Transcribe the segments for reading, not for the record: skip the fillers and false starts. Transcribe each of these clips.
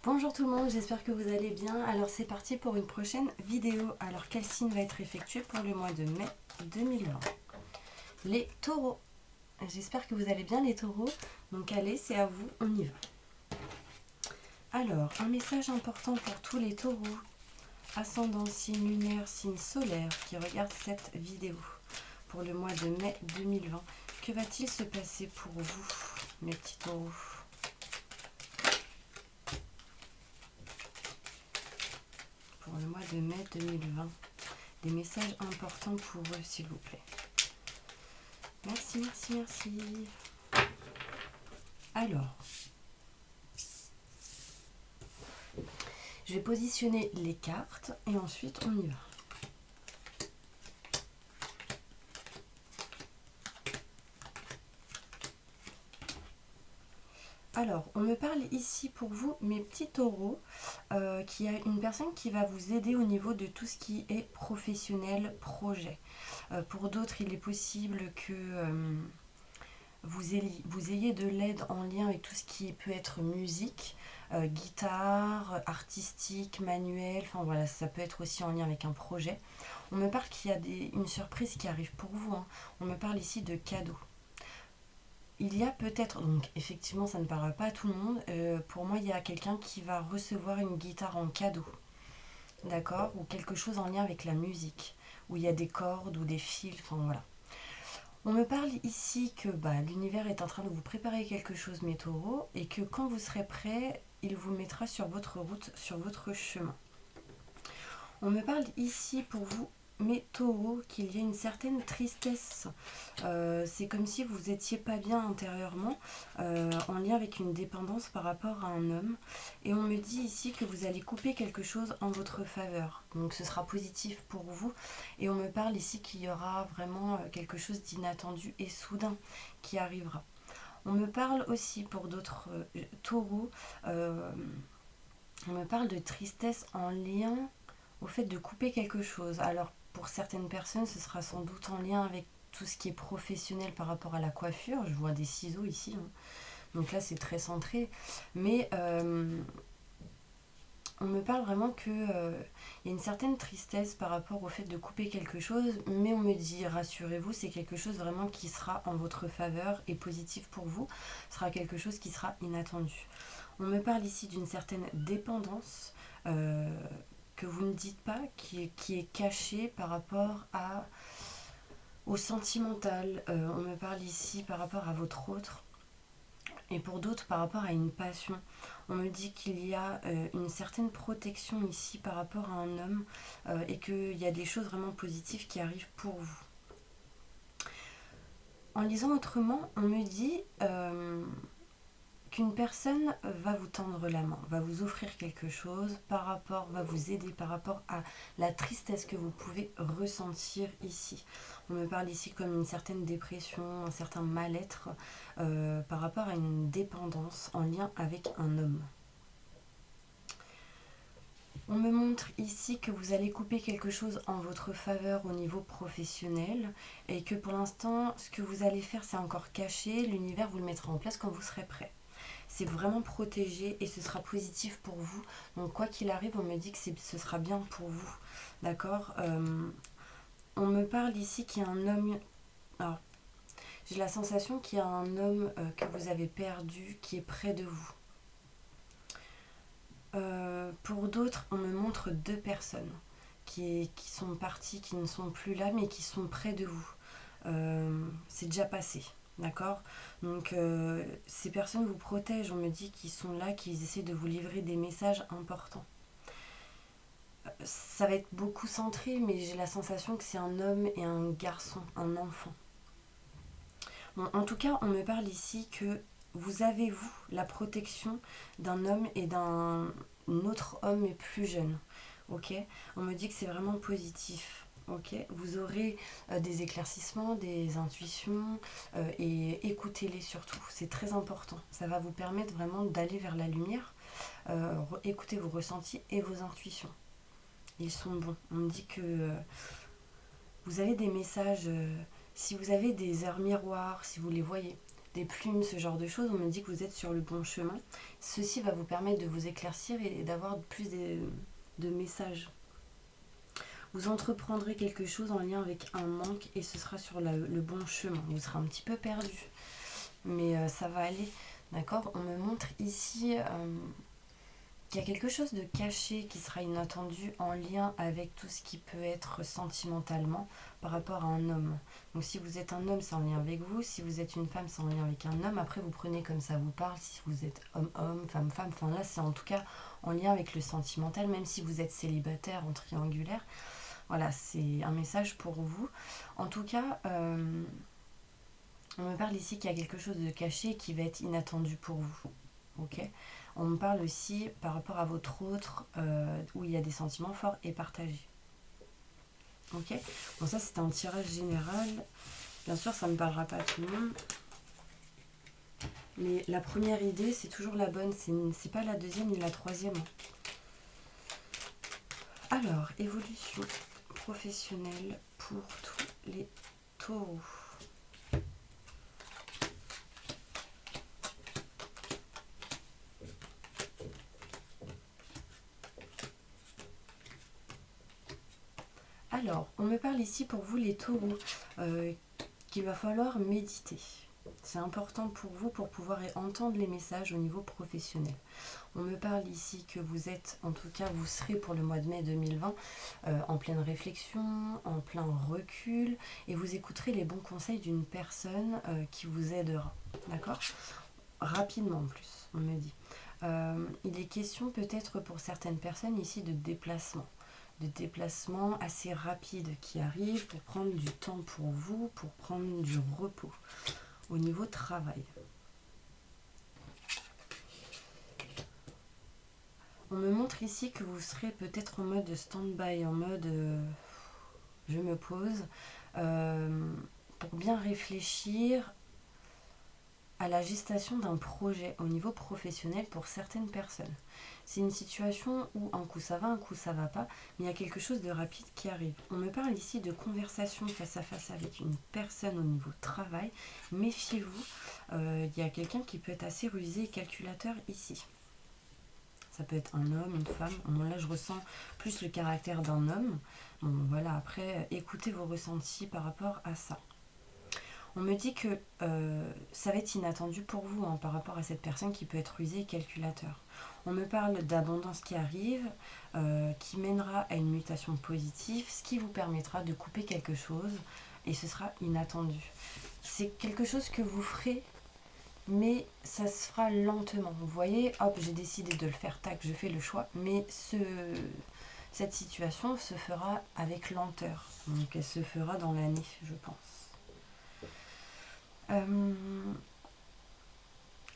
Bonjour tout le monde, j'espère que vous allez bien. Alors c'est parti pour une prochaine vidéo. Alors quel signe va être effectué pour le mois de mai 2020? Les taureaux. J'espère que vous allez bien les taureaux. Donc allez, c'est à vous, on y va. Alors, un message important pour tous les taureaux, ascendant, signe lunaire, signe solaire, qui regardent cette vidéo pour le mois de mai 2020. Que va-t-il se passer pour vous, mes petits taureaux? Pour le mois de mai 2020. Des messages importants pour eux, s'il vous plaît. Merci, merci, merci. Alors, je vais positionner les cartes et ensuite on y va. Alors, on me parle ici pour vous, mes petits taureaux, qu'il y a une personne qui va vous aider au niveau de tout ce qui est professionnel, projet. Pour d'autres, il est possible que vous ayez de l'aide en lien avec tout ce qui peut être musique, guitare, artistique, manuel, enfin voilà, ça peut être aussi en lien avec un projet. On me parle qu'il y a une surprise qui arrive pour vous, hein. On me parle ici de cadeaux. Il y a peut-être, donc effectivement ça ne parlera pas à tout le monde, pour moi il y a quelqu'un qui va recevoir une guitare en cadeau, d'accord, ou quelque chose en lien avec la musique, où il y a des cordes ou des fils, enfin voilà. On me parle ici que l'univers est en train de vous préparer quelque chose, mes taureaux, et que quand vous serez prêts, il vous mettra sur votre route, sur votre chemin. On me parle ici pour vous, mes taureaux, qu'il y a une certaine tristesse. C'est comme si vous n'étiez pas bien intérieurement, en lien avec une dépendance par rapport à un homme. Et on me dit ici que vous allez couper quelque chose en votre faveur. Donc ce sera positif pour vous. Et on me parle ici qu'il y aura vraiment quelque chose d'inattendu et soudain qui arrivera. On me parle aussi pour d'autres taureaux, on me parle de tristesse en lien au fait de couper quelque chose. Alors pour certaines personnes, ce sera sans doute en lien avec tout ce qui est professionnel par rapport à la coiffure. Je vois des ciseaux ici, hein. Donc là c'est très centré. Mais on me parle vraiment que y a une certaine tristesse par rapport au fait de couper quelque chose. Mais on me dit, rassurez-vous, c'est quelque chose vraiment qui sera en votre faveur et positif pour vous. Ce sera quelque chose qui sera inattendu. On me parle ici d'une certaine dépendance que vous ne dites pas, qui est cachée par rapport au sentimental. On me parle ici par rapport à votre autre. Et pour d'autres, par rapport à une passion. On me dit qu'il y a une certaine protection ici par rapport à un homme et qu'il y a des choses vraiment positives qui arrivent pour vous. En lisant autrement, on me dit qu'une personne va vous tendre la main, va vous offrir quelque chose va vous aider par rapport à la tristesse que vous pouvez ressentir ici. On me parle ici comme une certaine dépression, un certain mal-être par rapport à une dépendance en lien avec un homme. On me montre ici que vous allez couper quelque chose en votre faveur au niveau professionnel et que pour l'instant, ce que vous allez faire, c'est encore caché. L'univers vous le mettra en place quand vous serez prêt. C'est vraiment protégé et ce sera positif pour vous. Donc quoi qu'il arrive, on me dit que ce sera bien pour vous. D'accord. On me parle ici qu'il y a un homme... Alors, j'ai la sensation qu'il y a un homme que vous avez perdu qui est près de vous. Pour d'autres, on me montre deux personnes qui sont parties, qui ne sont plus là, mais qui sont près de vous. C'est déjà passé. D'accord. Donc ces personnes vous protègent, on me dit qu'ils sont là, qu'ils essaient de vous livrer des messages importants. Ça va être beaucoup centré, mais j'ai la sensation que c'est un homme et un garçon, un enfant. Bon, en tout cas, on me parle ici que vous avez, vous, la protection d'un homme et d'un autre homme mais plus jeune. Ok. On me dit que c'est vraiment positif. Ok, vous aurez des éclaircissements, des intuitions et écoutez-les surtout. C'est très important. Ça va vous permettre vraiment d'aller vers la lumière. Écoutez vos ressentis et vos intuitions. Ils sont bons. On me dit que vous avez des messages. Si vous avez des heures miroirs, si vous les voyez, des plumes, ce genre de choses, on me dit que vous êtes sur le bon chemin. Ceci va vous permettre de vous éclaircir et d'avoir plus de messages. Vous entreprendrez quelque chose en lien avec un manque et ce sera sur le bon chemin. Vous serez un petit peu perdu, mais ça va aller. D'accord? On me montre ici qu'il y a quelque chose de caché qui sera inattendu en lien avec tout ce qui peut être sentimentalement par rapport à un homme. Donc si vous êtes un homme, c'est en lien avec vous. Si vous êtes une femme, c'est en lien avec un homme. Après, vous prenez comme ça vous parle. Si vous êtes homme-homme, femme-femme, enfin là, c'est en tout cas en lien avec le sentimental, même si vous êtes célibataire en triangulaire. Voilà, c'est un message pour vous. En tout cas, on me parle ici qu'il y a quelque chose de caché qui va être inattendu pour vous. Ok. On me parle aussi par rapport à votre autre, où il y a des sentiments forts et partagés. Ok. Bon, ça c'est un tirage général. Bien sûr, ça ne parlera pas à tout le monde. Mais la première idée, c'est toujours la bonne. C'est pas la deuxième ni la troisième. Alors, évolution professionnelle pour tous les taureaux. Alors, on me parle ici pour vous les taureaux, qu'il va falloir méditer. C'est important pour vous pour pouvoir entendre les messages au niveau professionnel. On me parle ici que vous êtes, en tout cas vous serez pour le mois de mai 2020, en pleine réflexion, en plein recul, et vous écouterez les bons conseils d'une personne qui vous aidera. D'accord? Rapidement en plus, on me dit. Il est question peut-être pour certaines personnes ici de déplacement assez rapide qui arrive pour prendre du temps pour vous, pour prendre du repos au niveau travail. On me montre ici que vous serez peut-être en mode stand-by, en mode je me pose, pour bien réfléchir à la gestation d'un projet au niveau professionnel pour certaines personnes. C'est une situation où un coup ça va, un coup ça va pas, mais il y a quelque chose de rapide qui arrive. On me parle ici de conversation face à face avec une personne au niveau travail. Méfiez-vous, il y a quelqu'un qui peut être assez rusé et calculateur ici. Ça peut être un homme, une femme. Bon, là, je ressens plus le caractère d'un homme. Bon, voilà, après, écoutez vos ressentis par rapport à ça. On me dit que ça va être inattendu pour vous par rapport à cette personne qui peut être rusée et calculateur. On me parle d'abondance qui arrive, qui mènera à une mutation positive, ce qui vous permettra de couper quelque chose et ce sera inattendu. C'est quelque chose que vous ferez, mais ça se fera lentement. Vous voyez, hop, j'ai décidé de le faire, tac, je fais le choix, mais cette situation se fera avec lenteur. Donc elle se fera dans l'année, je pense.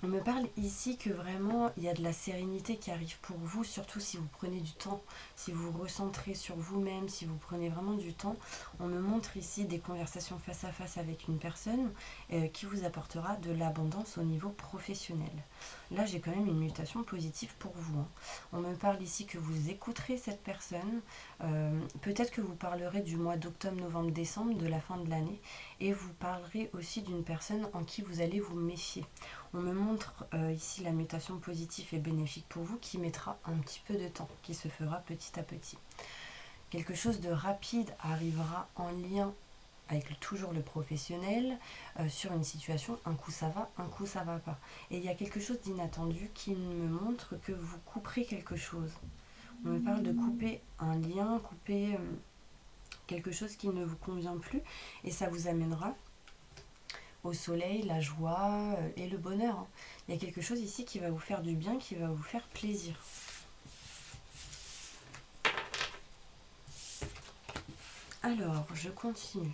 On me parle ici que vraiment il y a de la sérénité qui arrive pour vous, surtout si vous prenez du temps, si vous vous recentrez sur vous-même, si vous prenez vraiment du temps. On me montre ici des conversations face à face avec une personne qui vous apportera de l'abondance au niveau professionnel. Là, j'ai quand même une mutation positive pour vous. On me parle ici que vous écouterez cette personne. Peut-être que vous parlerez du mois d'octobre, novembre, décembre, de la fin de l'année. Et vous parlerez aussi d'une personne en qui vous allez vous méfier. On me montre ici la mutation positive et bénéfique pour vous qui mettra un petit peu de temps, qui se fera petit à petit. Quelque chose de rapide arrivera en lien avec toujours le professionnel, sur une situation, un coup ça va, un coup ça va pas. Et il y a quelque chose d'inattendu qui me montre que vous couperez quelque chose. On me parle de couper un lien, couper quelque chose qui ne vous convient plus, et ça vous amènera au soleil, la joie et le bonheur. Il y a quelque chose ici qui va vous faire du bien, qui va vous faire plaisir. Alors, je continue.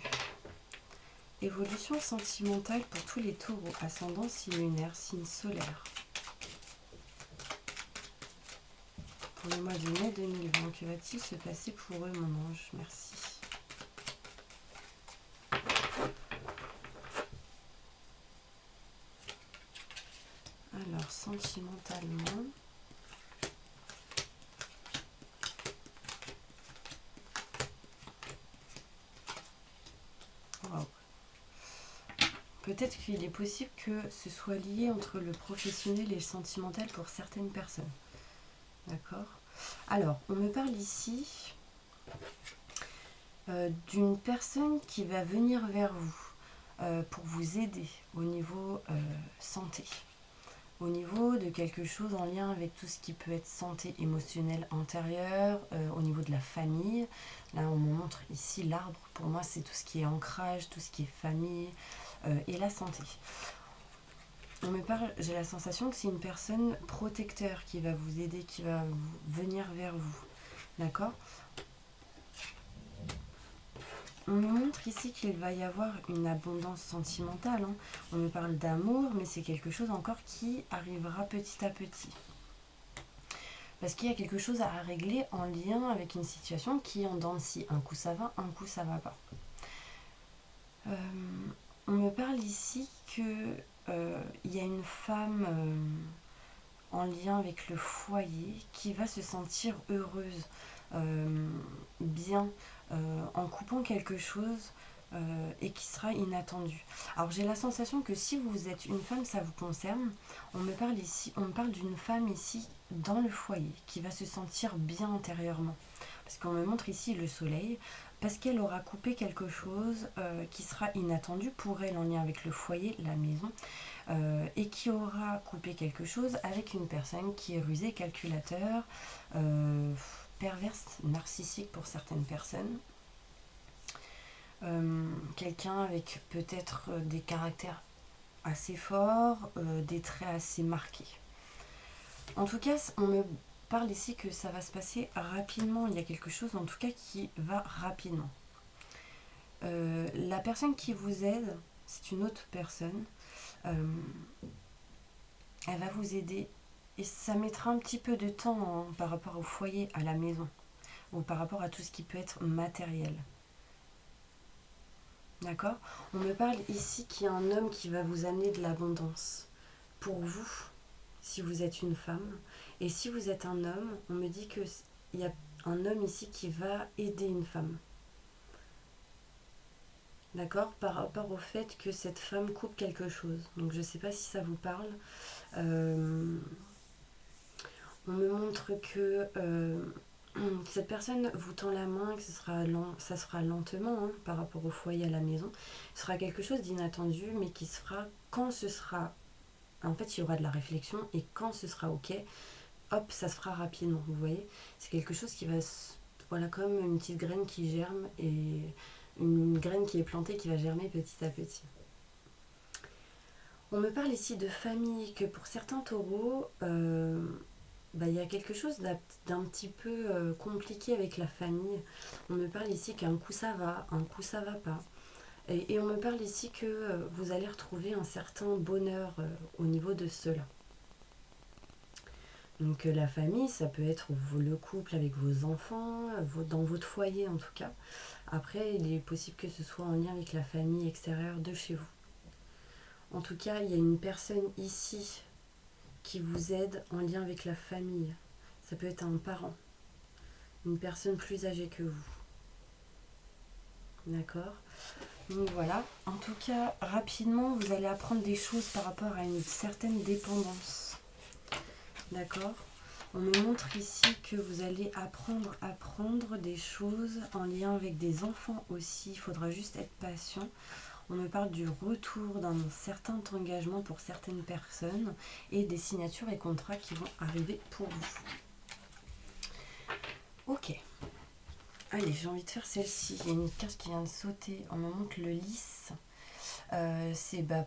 Évolution sentimentale pour tous les taureaux, ascendant, signe lunaire, signe solaire. Pour le mois de mai 2020, que va-t-il se passer pour eux, mon ange? Merci. Alors, sentimentalement... Wow. peut-être qu'il est possible que ce soit lié entre le professionnel et le sentimental pour certaines personnes. D'accord? Alors, on me parle ici d'une personne qui va venir vers vous pour vous aider au niveau santé. Au niveau de quelque chose en lien avec tout ce qui peut être santé émotionnelle intérieure, au niveau de la famille. Là, on me montre ici l'arbre. Pour moi, c'est tout ce qui est ancrage, tout ce qui est famille et la santé. On me parle, j'ai la sensation que c'est une personne protecteur qui va vous aider, qui va venir vers vous. D'accord ? On me montre ici qu'il va y avoir une abondance sentimentale. Hein. On me parle d'amour, mais c'est quelque chose encore qui arrivera petit à petit. Parce qu'il y a quelque chose à régler en lien avec une situation qui est en dents de scie. Un coup ça va, un coup ça va pas. On me parle ici que y a une femme en lien avec le foyer qui va se sentir heureuse, bien, en coupant quelque chose et qui sera inattendu. Alors j'ai la sensation que si vous êtes une femme, ça vous concerne. On me parle d'une femme ici dans le foyer qui va se sentir bien intérieurement. Parce qu'on me montre ici le soleil, parce qu'elle aura coupé quelque chose qui sera inattendu pour elle en lien avec le foyer, la maison, et qui aura coupé quelque chose avec une personne qui est rusée, calculateur, perverse, narcissique pour certaines personnes. Quelqu'un avec peut-être des caractères assez forts, des traits assez marqués. En tout cas, on me parle ici que ça va se passer rapidement. Il y a quelque chose en tout cas qui va rapidement. La personne qui vous aide, c'est une autre personne. Elle va vous aider et ça mettra un petit peu de temps par rapport au foyer, à la maison, ou par rapport à tout ce qui peut être matériel. D'accord ? On me parle ici qu'il y a un homme qui va vous amener de l'abondance. Pour vous, si vous êtes une femme. Et si vous êtes un homme, on me dit qu'il y a un homme ici qui va aider une femme. D'accord ? Par rapport au fait que cette femme coupe quelque chose. Donc je ne sais pas si ça vous parle. On me montre que cette personne vous tend la main, que ça se fera lentement hein, par rapport au foyer à la maison. Ce sera quelque chose d'inattendu, mais qui se fera quand ce sera... En fait, il y aura de la réflexion et quand ce sera OK, hop, ça se fera rapidement, vous voyez. C'est quelque chose qui va... Voilà, comme une petite graine qui germe et une graine qui est plantée qui va germer petit à petit. On me parle ici de famille, que pour certains taureaux... il y a quelque chose d'un petit peu compliqué avec la famille. On me parle ici qu'un coup ça va, un coup ça va pas. Et on me parle ici que vous allez retrouver un certain bonheur au niveau de cela. Donc la famille, ça peut être le couple avec vos enfants, dans votre foyer en tout cas. Après, il est possible que ce soit en lien avec la famille extérieure de chez vous. En tout cas, il y a une personne ici qui vous aide en lien avec la famille. Ça peut être un parent, une personne plus âgée que vous. D'accord ? Donc voilà. En tout cas, rapidement, vous allez apprendre des choses par rapport à une certaine dépendance. D'accord ? On me montre ici que vous allez apprendre à prendre des choses en lien avec des enfants aussi. Il faudra juste être patient. On me parle du retour d'un certain engagement pour certaines personnes et des signatures et contrats qui vont arriver pour vous. Ok. Allez, j'ai envie de faire celle-ci. Il y a une carte qui vient de sauter. On me montre le lys.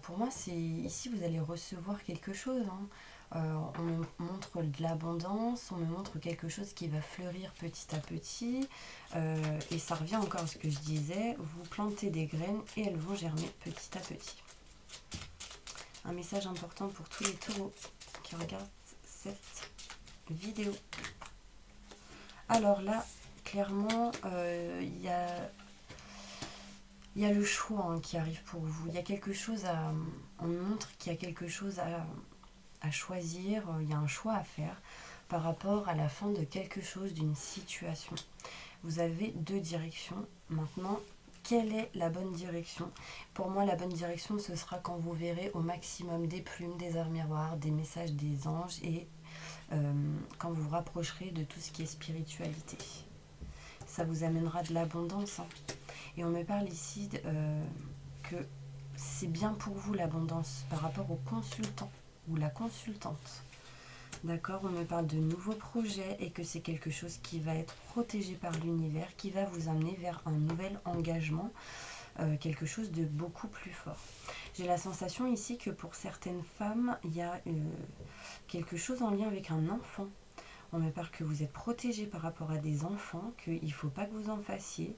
Pour moi, c'est ici vous allez recevoir quelque chose. Hein. On me montre de l'abondance, on me montre quelque chose qui va fleurir petit à petit. Et ça revient encore à ce que je disais. Vous plantez des graines et elles vont germer petit à petit. Un message important pour tous les taureaux qui regardent cette vidéo. Alors là, clairement, il y a le choix qui arrive pour vous. Il y a quelque chose on me montre qu'il y a quelque chose à choisir. Il y a un choix à faire par rapport à la fin de quelque chose, d'une situation. Vous avez deux directions. Maintenant, quelle est la bonne direction? Pour moi, la bonne direction, ce sera quand vous verrez au maximum des plumes, des heures miroirs, des messages des anges et quand vous vous rapprocherez de tout ce qui est spiritualité. Ça vous amènera de l'abondance. Hein. Et on me parle ici que c'est bien pour vous l'abondance par rapport au consultant ou la consultante. D'accord, on me parle de nouveaux projets et que c'est quelque chose qui va être protégé par l'univers, qui va vous amener vers un nouvel engagement, quelque chose de beaucoup plus fort. J'ai la sensation ici que pour certaines femmes, il y a quelque chose en lien avec un enfant. On me parle que vous êtes protégé par rapport à des enfants, qu'il ne faut pas que vous en fassiez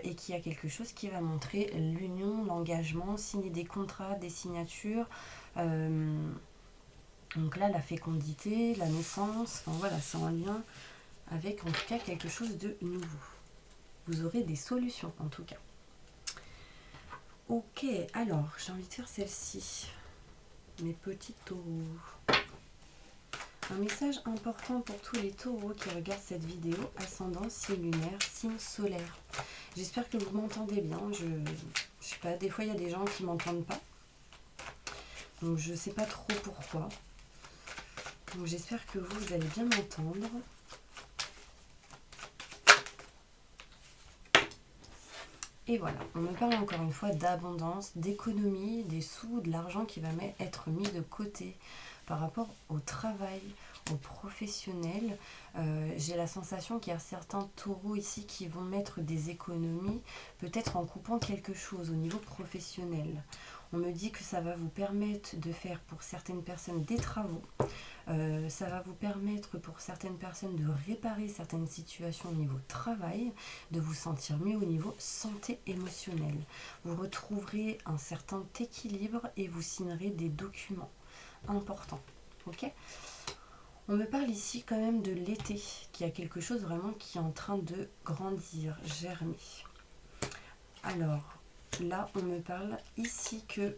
et qu'il y a quelque chose qui va montrer l'union, l'engagement, signer des contrats, des signatures. Donc là, la fécondité, la naissance, enfin voilà, c'est en lien avec en tout cas quelque chose de nouveau. Vous aurez des solutions en tout cas. Ok, alors j'ai envie de faire celle-ci. Mes petits taureaux. Un message important pour tous les taureaux qui regardent cette vidéo, ascendant, signe lunaire, signe solaire. J'espère que vous m'entendez bien. Je sais pas, des fois il y a des gens qui m'entendent pas. Donc je sais pas trop pourquoi. Donc j'espère que vous allez bien m'entendre. Et voilà, on me parle encore une fois d'abondance, d'économie, des sous, de l'argent qui va être mis de côté par rapport au travail, aux professionnels. J'ai la sensation qu'il y a certains taureaux ici qui vont mettre des économies, peut-être en coupant quelque chose au niveau professionnel. On me dit que ça va vous permettre de faire pour certaines personnes des travaux. Ça va vous permettre pour certaines personnes de réparer certaines situations au niveau travail, de vous sentir mieux au niveau santé émotionnelle. Vous retrouverez un certain équilibre et vous signerez des documents importants. Ok ? On me parle ici quand même de l'été, qu'il y a quelque chose vraiment qui est en train de grandir, germer. Alors, là, on me parle ici que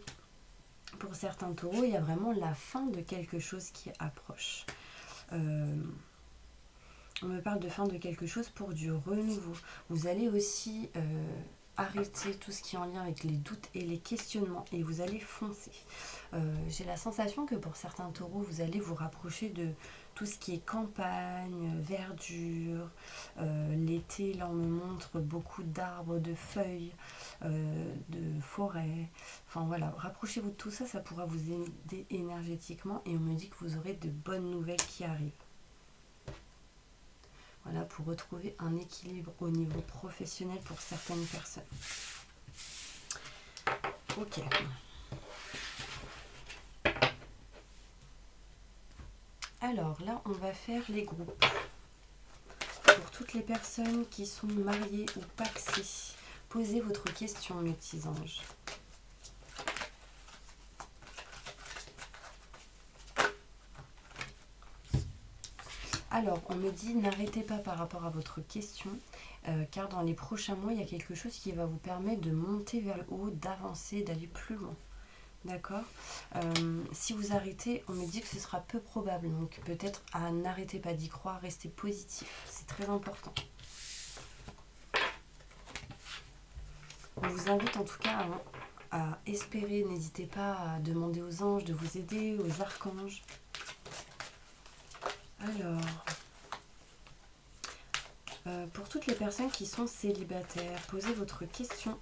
pour certains taureaux, il y a vraiment la fin de quelque chose qui approche. On me parle de fin de quelque chose pour du renouveau. Vous allez aussi arrêter tout ce qui est en lien avec les doutes et les questionnements et vous allez foncer. J'ai la sensation que pour certains taureaux, vous allez vous rapprocher de tout ce qui est campagne, verdure. L'été, là, on me montre beaucoup d'arbres, de feuilles, de forêts. Enfin voilà, rapprochez-vous de tout ça, ça pourra vous aider énergétiquement et on me dit que vous aurez de bonnes nouvelles qui arrivent. Voilà, pour retrouver un équilibre au niveau professionnel pour certaines personnes. Ok. Alors là, on va faire les groupes. Pour toutes les personnes qui sont mariées ou pacsées, posez votre question, mes petits anges. Alors, on me dit n'arrêtez pas par rapport à votre question, car dans les prochains mois, il y a quelque chose qui va vous permettre de monter vers le haut, d'avancer, d'aller plus loin. D'accord ? Si vous arrêtez, on me dit que ce sera peu probable. Donc peut-être n'arrêtez pas d'y croire, restez positif. C'est très important. On vous invite en tout cas à espérer. N'hésitez pas à demander aux anges de vous aider, aux archanges. Alors, pour toutes les personnes qui sont célibataires, posez votre question.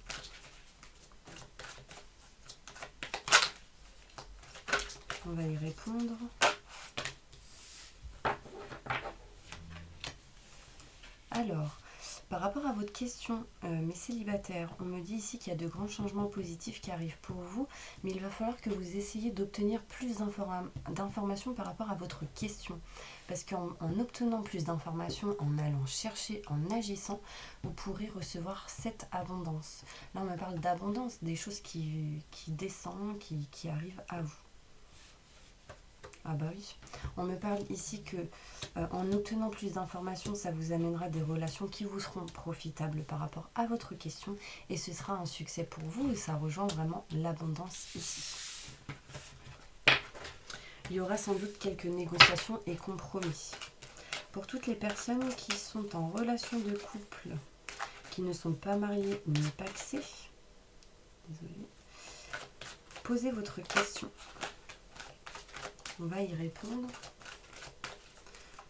On va y répondre. Alors, par rapport à votre question, mes célibataires, on me dit ici qu'il y a de grands changements positifs qui arrivent pour vous, mais il va falloir que vous essayiez d'obtenir plus d'informations par rapport à votre question. Parce qu'en obtenant plus d'informations, en allant chercher, en agissant, vous pourrez recevoir cette abondance. Là, on me parle d'abondance, des choses qui descendent, qui arrivent à vous. Ah bah oui. On me parle ici que en obtenant plus d'informations, ça vous amènera des relations qui vous seront profitables par rapport à votre question et ce sera un succès pour vous et ça rejoint vraiment l'abondance ici. Il y aura sans doute quelques négociations et compromis. Pour toutes les personnes qui sont en relation de couple, qui ne sont pas mariés ni pacsés, désolée, posez votre question. On va y répondre.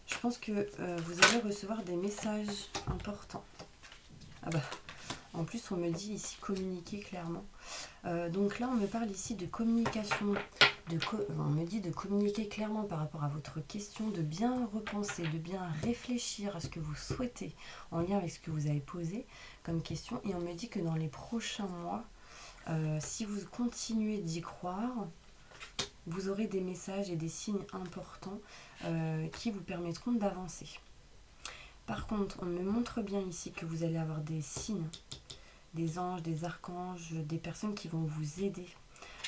Je pense que vous allez recevoir des messages importants. Ah bah, en plus on me dit ici communiquer clairement. Donc là on me parle ici de communication. On me dit de communiquer clairement par rapport à votre question, de bien repenser, de bien réfléchir à ce que vous souhaitez en lien avec ce que vous avez posé comme question. Et on me dit que dans les prochains mois, si vous continuez d'y croire, vous aurez des messages et des signes importants qui vous permettront d'avancer. Par contre, on me montre bien ici que vous allez avoir des signes, des anges, des archanges, des personnes qui vont vous aider.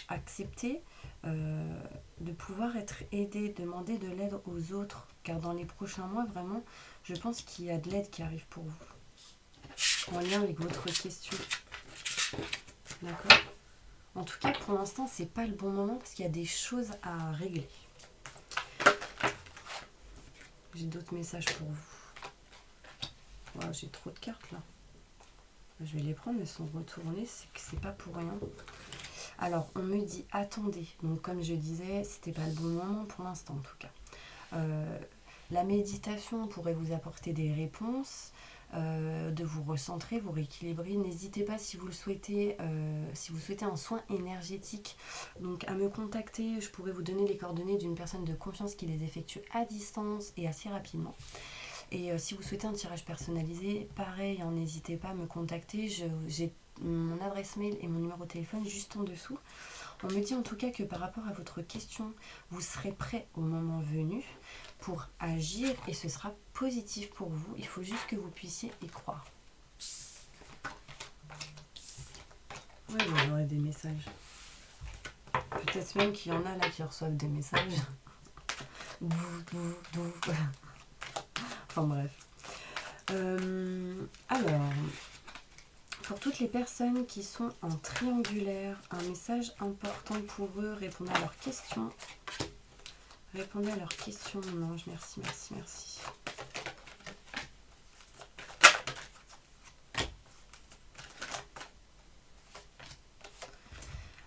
Accepter de pouvoir être aidé, demander de l'aide aux autres, car dans les prochains mois, vraiment, je pense qu'il y a de l'aide qui arrive pour vous, en lien avec votre question. D'accord ? En tout cas, pour l'instant, c'est pas le bon moment parce qu'il y a des choses à régler. J'ai d'autres messages pour vous. Wow, j'ai trop de cartes là. Je vais les prendre, elles sont retournées, c'est que c'est pas pour rien. Alors, on me dit attendez. Donc, comme je disais, c'était pas le bon moment pour l'instant en tout cas. La méditation pourrait vous apporter des réponses. De vous recentrer, vous rééquilibrer. N'hésitez pas si vous le souhaitez, si vous souhaitez un soin énergétique, donc à me contacter. Je pourrais vous donner les coordonnées d'une personne de confiance qui les effectue à distance et assez rapidement. Et si vous souhaitez un tirage personnalisé, pareil, n'hésitez pas à me contacter. J'ai mon adresse mail et mon numéro de téléphone juste en dessous. On me dit en tout cas que par rapport à votre question, vous serez prêt au moment venu pour agir et ce sera positif pour vous. Il faut juste que vous puissiez y croire. Oui, vous aurez des messages. Peut-être même qu'il y en a là qui reçoivent des messages. Enfin bref. Alors, pour toutes les personnes qui sont en triangulaire, un message important pour eux, répondez à leurs questions. Répondez à leurs questions, mon ange. Merci, merci, merci.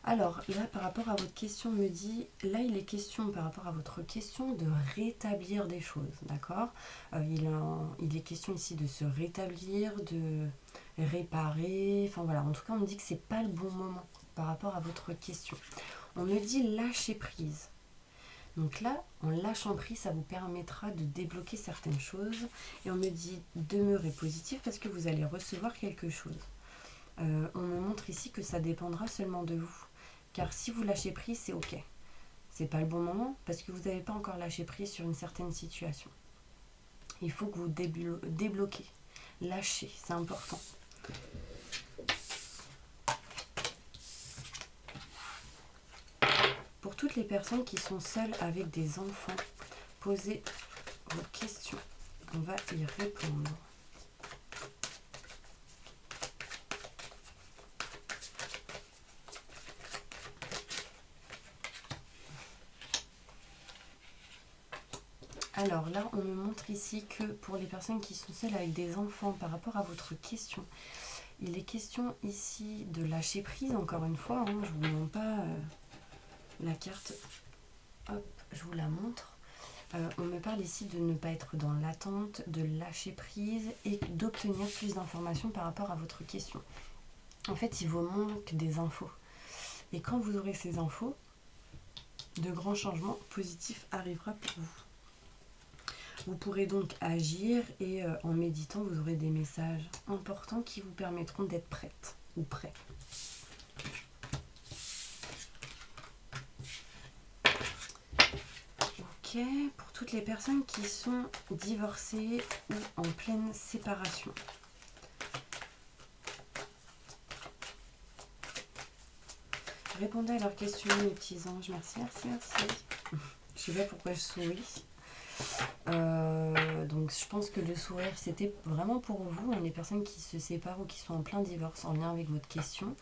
Alors, là, par rapport à votre question, on me dit, là, il est question, par rapport à votre question, de rétablir des choses, d'accord ? Il est question ici de se rétablir, de réparer, enfin voilà, en tout cas, on me dit que c'est pas le bon moment par rapport à votre question. On me dit lâcher prise. Donc là, en lâchant prise, ça vous permettra de débloquer certaines choses. Et on me dit demeurez positif parce que vous allez recevoir quelque chose. On me montre ici que ça dépendra seulement de vous. Car si vous lâchez prise, c'est ok. C'est pas le bon moment parce que vous n'avez pas encore lâché prise sur une certaine situation. Il faut que vous débloquez. Lâchez, c'est important. Pour toutes les personnes qui sont seules avec des enfants, posez vos questions. On va y répondre. Alors là, on me montre ici que pour les personnes qui sont seules avec des enfants, par rapport à votre question, il est question ici de lâcher prise, encore une fois. Je ne vous montre pas la carte. Hop, je vous la montre. On me parle ici de ne pas être dans l'attente, de lâcher prise et d'obtenir plus d'informations par rapport à votre question. En fait, il vous manque des infos. Et quand vous aurez ces infos, de grands changements positifs arrivera pour vous. Vous pourrez donc agir et en méditant, vous aurez des messages importants qui vous permettront d'être prête ou prêt. Ok, pour toutes les personnes qui sont divorcées ou en pleine séparation. Répondez à leurs questions, mes petits anges. Merci, merci, merci. Je sais pas pourquoi je souris. Donc je pense que le sourire c'était vraiment pour vous, les personnes qui se séparent ou qui sont en plein divorce en lien avec votre question.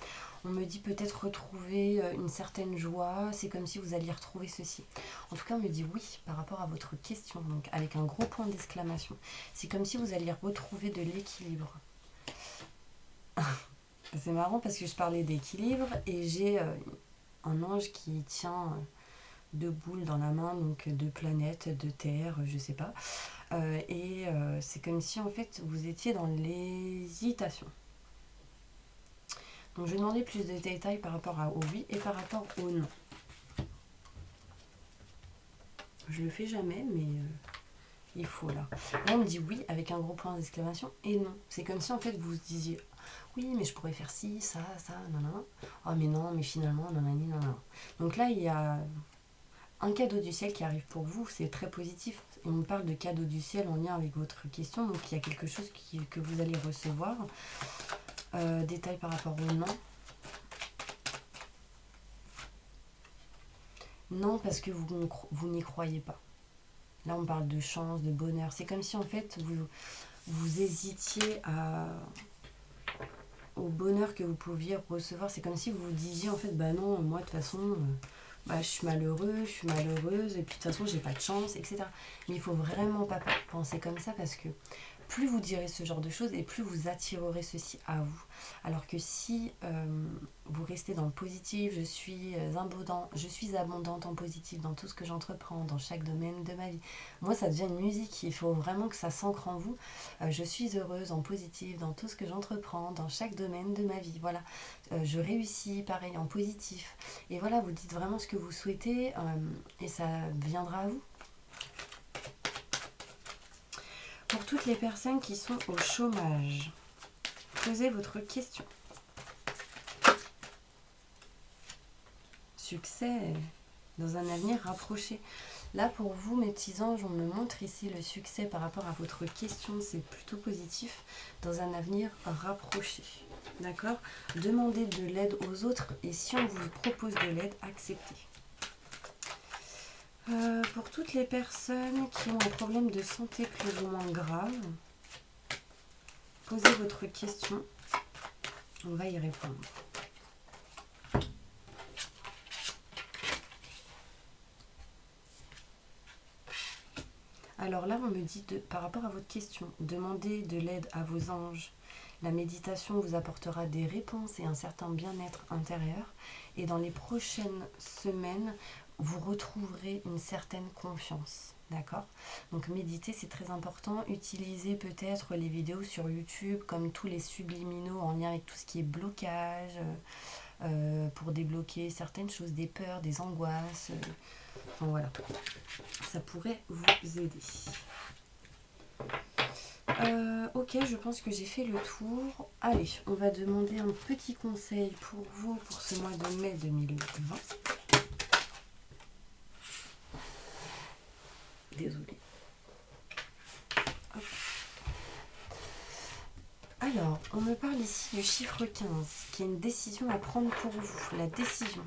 On me dit peut-être retrouver une certaine joie, c'est comme si vous alliez retrouver ceci. En tout cas on me dit oui par rapport à votre question, donc avec un gros point d'exclamation. C'est comme si vous alliez retrouver de l'équilibre. C'est marrant parce que je parlais d'équilibre et j'ai un ange qui tient deux boules dans la main, donc deux planètes, deux terres, je sais pas. C'est comme si en fait vous étiez dans l'hésitation. Donc je vais demander plus de détails par rapport au oui et par rapport au non. Je le fais jamais, mais il faut là. Là on me dit oui avec un gros point d'exclamation et non. C'est comme si en fait vous vous disiez oui mais je pourrais faire ci, ça, nanana. Oh mais non, mais finalement nanani nanana. Donc là il y a un cadeau du ciel qui arrive pour vous, c'est très positif. Et on me parle de cadeau du ciel en lien avec votre question, donc il y a quelque chose que vous allez recevoir. Détails par rapport au non. Non, parce que vous n'y croyez pas. Là, on parle de chance, de bonheur. C'est comme si, en fait, vous hésitiez au bonheur que vous pouviez recevoir. C'est comme si vous vous disiez, en fait, bah non, moi, de toute façon, bah, je suis malheureux, je suis malheureuse, et puis de toute façon, j'ai pas de chance, etc. Mais il faut vraiment pas penser comme ça, parce que plus vous direz ce genre de choses et plus vous attirerez ceci à vous. Alors que si vous restez dans le positif, je suis abondante en positif dans tout ce que j'entreprends, dans chaque domaine de ma vie. Moi, ça devient une musique, il faut vraiment que ça s'ancre en vous. Je suis heureuse en positif dans tout ce que j'entreprends, dans chaque domaine de ma vie. Voilà, je réussis, pareil, en positif. Et voilà, vous dites vraiment ce que vous souhaitez et ça viendra à vous. Pour toutes les personnes qui sont au chômage, posez votre question. Succès dans un avenir rapproché. Là, pour vous, mes petits anges, on me montre ici le succès par rapport à votre question. C'est plutôt positif dans un avenir rapproché. D'accord ? Demandez de l'aide aux autres et si on vous propose de l'aide, acceptez. Pour toutes les personnes qui ont un problème de santé plus ou moins grave, posez votre question. On va y répondre. Alors là, on me dit, par rapport à votre question, demandez de l'aide à vos anges. La méditation vous apportera des réponses et un certain bien-être intérieur. Et dans les prochaines semaines, vous retrouverez une certaine confiance. D'accord ? Donc méditer, c'est très important. Utilisez peut-être les vidéos sur YouTube comme tous les subliminaux en lien avec tout ce qui est blocage, pour débloquer certaines choses, des peurs, des angoisses. Enfin, voilà, ça pourrait vous aider. Ok, je pense que j'ai fait le tour. Allez, on va demander un petit conseil pour vous pour ce mois de mai 2020. Désolée. Hop. Alors, on me parle ici du chiffre 15, qui est une décision à prendre pour vous. La décision.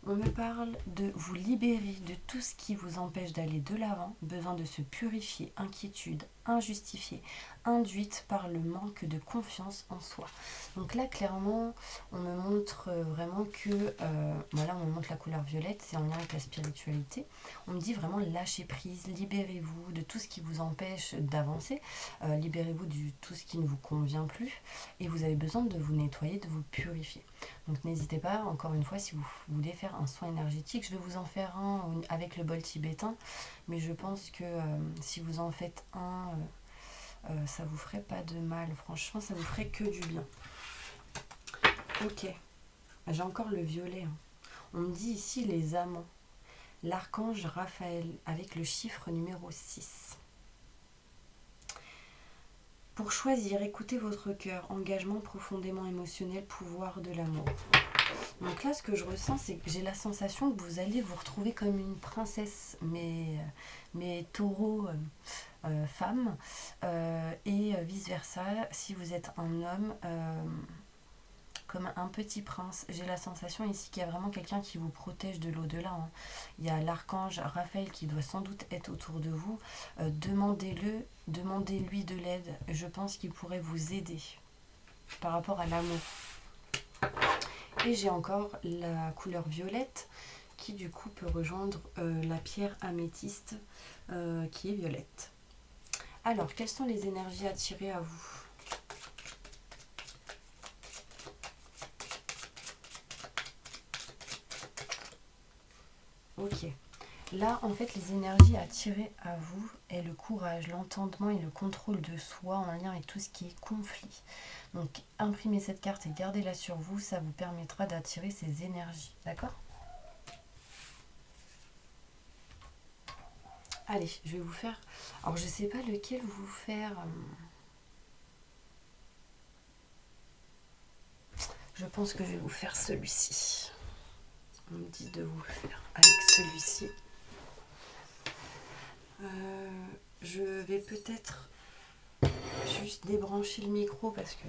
On me parle de vous libérer de tout ce qui vous empêche d'aller de l'avant, besoin de se purifier, inquiétude injustifiée, induite par le manque de confiance en soi. Donc là, clairement, on me montre vraiment que, voilà, on me montre la couleur violette, c'est en lien avec la spiritualité. On me dit vraiment lâchez prise, libérez-vous de tout ce qui vous empêche d'avancer, libérez-vous de tout ce qui ne vous convient plus, et vous avez besoin de vous nettoyer, de vous purifier. Donc n'hésitez pas, encore une fois, si vous voulez faire un soin énergétique, je vais vous en faire un avec le bol tibétain, mais je pense que si vous en faites un, ça vous ferait pas de mal, franchement, ça vous ferait que du bien. Ok, j'ai encore le violet. Hein. On me dit ici les amants, l'archange Raphaël avec le chiffre numéro 6. Pour choisir, écoutez votre cœur, engagement profondément émotionnel, pouvoir de l'amour. Donc là, ce que je ressens, c'est que j'ai la sensation que vous allez vous retrouver comme une princesse, mais taureau, femme, et vice-versa, si vous êtes un homme, comme un petit prince. J'ai la sensation ici qu'il y a vraiment quelqu'un qui vous protège de l'au-delà. Hein. Il y a l'archange Raphaël qui doit sans doute être autour de vous. Demandez-lui de l'aide. Je pense qu'il pourrait vous aider par rapport à l'amour. Et j'ai encore la couleur violette qui du coup peut rejoindre la pierre améthyste qui est violette. Alors, quelles sont les énergies attirées à vous ? Ok. Là, en fait, les énergies à attirer à vous est le courage, l'entendement et le contrôle de soi en lien avec tout ce qui est conflit. Donc, imprimez cette carte et gardez-la sur vous, ça vous permettra d'attirer ces énergies. D'accord? Allez, je vais vous faire... Alors, je ne sais pas lequel vous faire... Je pense que je vais vous faire celui-ci. On me dit de vous le faire avec celui-ci. Je vais peut-être juste débrancher le micro parce que